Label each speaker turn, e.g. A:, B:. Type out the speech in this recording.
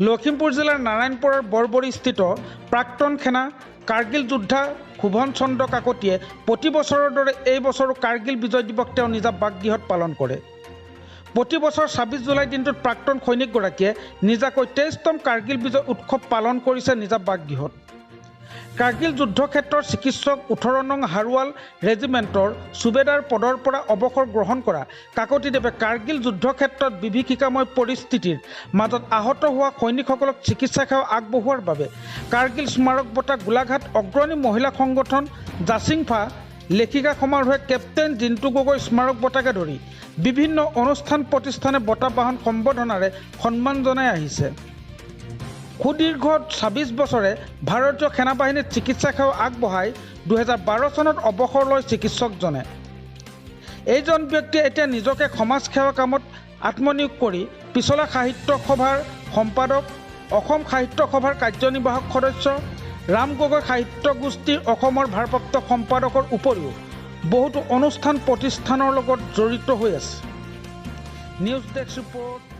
A: লখিমপুৰ জিলাৰ নাৰায়ণপুৰৰ বৰবৰীস্থিত প্ৰাক্তন সেনা কাৰ্গিল যোদ্ধা শোভন চন্দ্ৰ কাকতিয়ে প্ৰতি বছৰৰ দৰে এই বছৰো কাৰ্গিল বিজয় দিৱস তেওঁ নিজা বাসগৃহত পালন কৰে। প্ৰতি বছৰ ২৬ জুলাই দিনটোত প্ৰাক্তন সৈনিকগৰাকীয়ে নিজাকৈ ২৩তম কাৰ্গিল বিজয় উৎসৱ পালন কৰিছে নিজা বাসগৃহত। কাৰ্গিল যুদ্ধক্ষেত্ৰৰ চিকিৎসক ১৮ নং হাৰৱাল ৰেজিমেণ্টৰ সুবেদাৰ পদৰ পৰা অৱসৰ গ্ৰহণ কৰা কাকতিদেৱে কাৰ্গিল যুদ্ধক্ষেত্ৰত বিভীষিকাময় পৰিস্থিতিৰ মাজত আহত হোৱা সৈনিকসকলক চিকিৎসা সেৱা আগবঢ়োৱাৰ বাবে কাৰ্গিল স্মাৰক বঁটা গোলাঘাট অগ্ৰণী মহিলা সংগঠন জাচিংফা লেখিকা সমাৰোহে কেপ্টেইন জিন্তু গগৈ স্মাৰক বঁটাকে ধৰি বিভিন্ন অনুষ্ঠান প্ৰতিষ্ঠানে বঁটা বাহন সম্বৰ্ধনাৰে সন্মান জনাই আহিছে। সুদীৰ্ঘ ২৬ বছৰে ভাৰতীয় সেনাবাহিনীত চিকিৎসা সেৱা আগবঢ়াই ২০১২ চনত অৱসৰ লয় চিকিৎসকজনে। এইজন ব্যক্তিয়ে এতিয়া নিজকে সমাজ সেৱা কামত আত্মনিয়োগ কৰি পিছলা সাহিত্য সভাৰ সম্পাদক, অসম সাহিত্য সভাৰ কাৰ্যনিৰ্বাহক সদস্য, ৰাম গগৈ সাহিত্য গোষ্ঠীৰ অসমৰ ভাৰপ্ৰাপ্ত সম্পাদকৰ উপৰিও বহুতো অনুষ্ঠান প্ৰতিষ্ঠানৰ লগত জড়িত হৈ আছে। News desk report.